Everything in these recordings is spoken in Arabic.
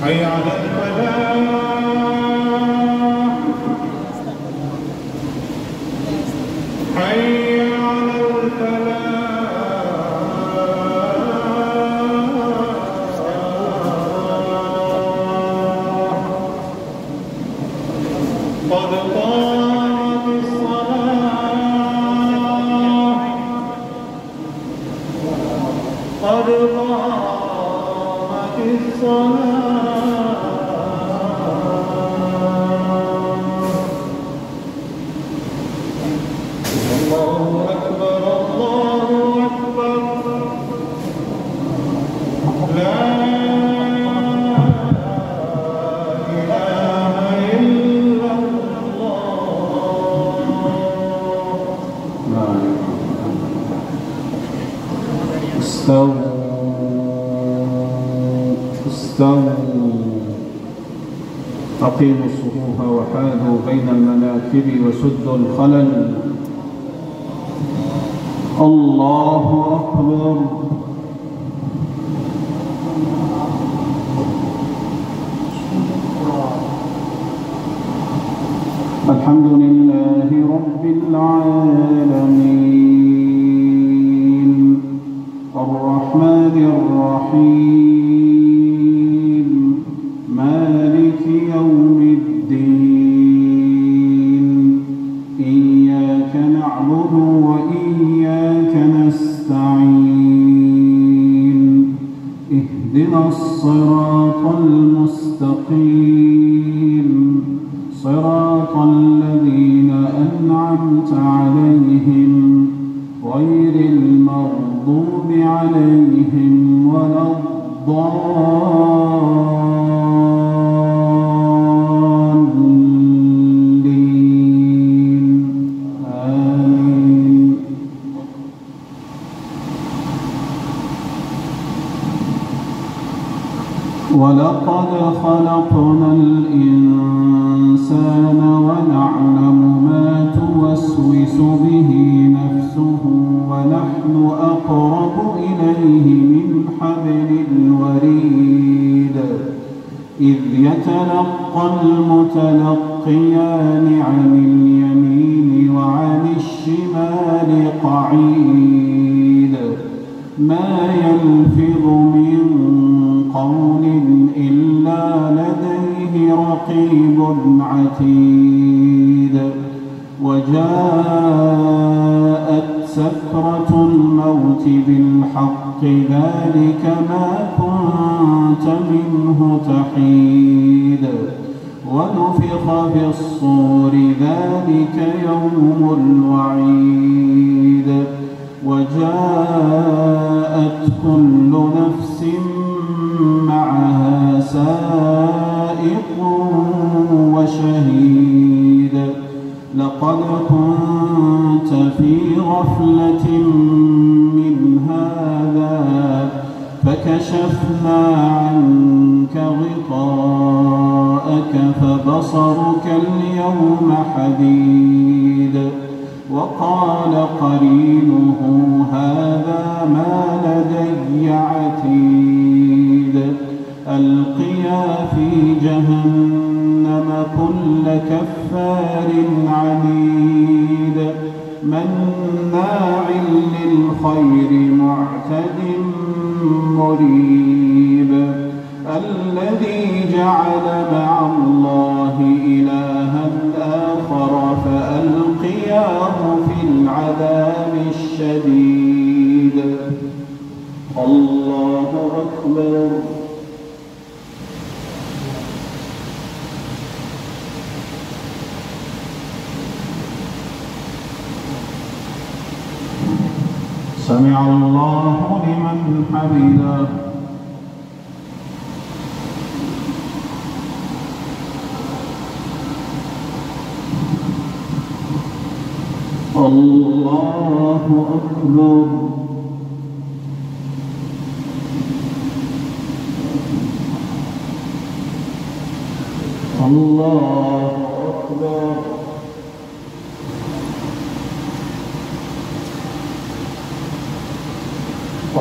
حي على الفلاح حي على الفلاح قد قامت الصلاة قد قامت الصلاة استووا أقيموا الصفوف وحاذوا بين المناكب وسدوا الخلل. الله أكبر. الحمد لله رب العالمين الرحمن الرحيم مالك يوم الدين إياك نعبد وإياك نستعين اهدنا الصراط المستقيم صراط الذين أنعمت عليهم غير المغضوب عليهم ولا الضالين آمين. ولقد خلقنا الإنسان ونعلم ما توسوس به نفسه ونحن أقرب إليه من حبل الوريد إذ يتلقى المتلقيان عن اليمين وعن الشمال قعيد ما يلفظ من قول إلا لديه رقيب عتيد وجاءت سكرة الموت بالحق ذلك ما كنت منه تحيد ونفخ في الصور ذلك يوم الوعيد وجاءت كل نفس معها سائق وشهيد لقد كنت في غفلة من هذا فكشفنا عنك غطاءك فبصرك اليوم حديد وقال قرينه هذا ما لدي عتيد ألقيا في جهنم كل كفار عنيد مناع للخير معتد مريب الذي جعل مع الله شديد. الله أكبر. سمع الله لمن حمده. الله أكبر. الله أكبر.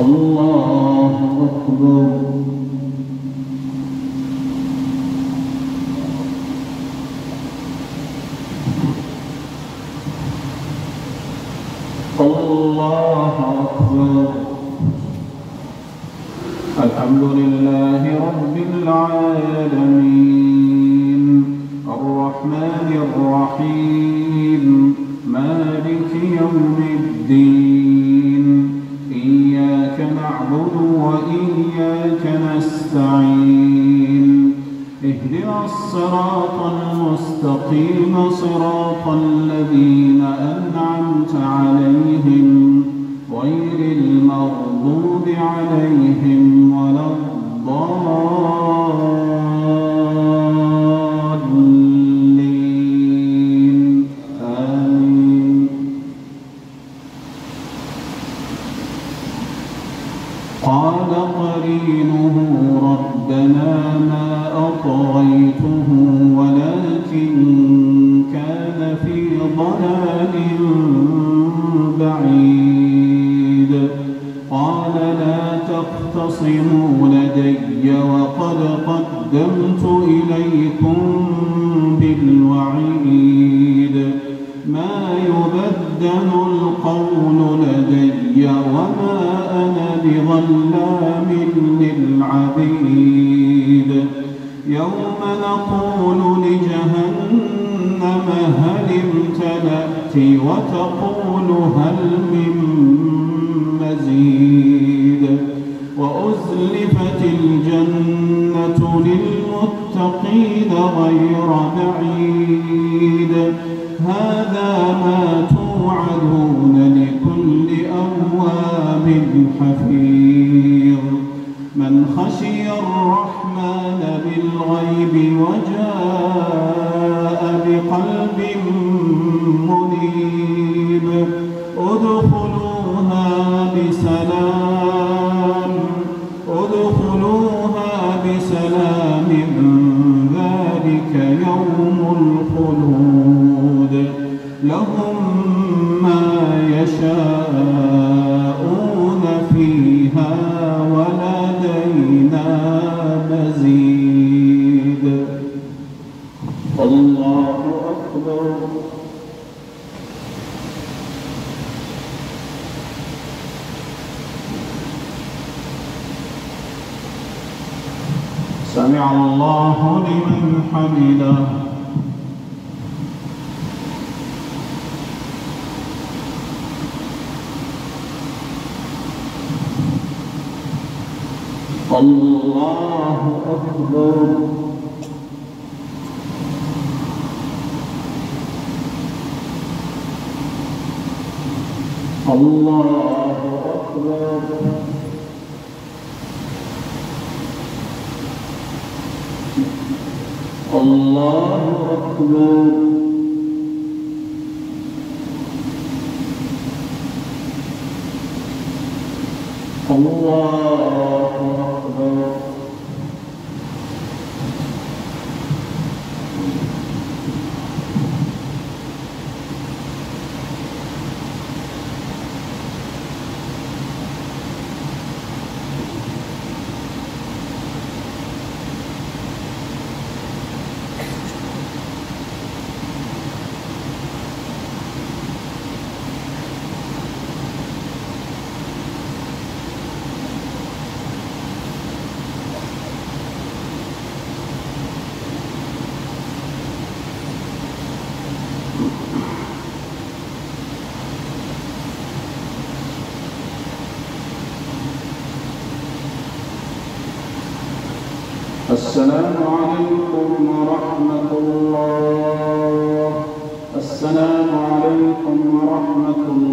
الله أكبر. الله أكبر. الحمد لله رب العالمين الرحمن الرحيم مالك يوم الدين إياك نعبد وإياك نستعين اهدنا الصراط المستقيم صراط الذين أنعمت عليهم غير المغضوب عليهم ولا الضالين آمين. قال قرينه ربنا ما أطغيته ولكن كان في ضلال بعيد. قال لا تختصموا لدي وقد قدمت إليكم بالوعيد. ما يبدل القول لدي وما أنا بظلام للعبيد. يوم نقول لجهنم هل امتلأت وتقول هل من مزيد. وأزلفت الجنة للمتقين غير بعيد. هذا ما توعدون لكل أواب حفيظ. من خشي الرحمن بالغيب وجاء بقلب منيب ادخلوها بسلام ذلك يوم الخلود. لهم ما يشاءون فيها ولدينا مزيد. الله أكبر. سمع الله لمن حمده. الله أكبر. الله أكبر. الله أكبر. الله أكبر. अस्सलामु अलैकुम व रहमतुल्लाह। अस्सलामु अलैकुम व रहमतुल्लाह।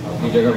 अपनी जगह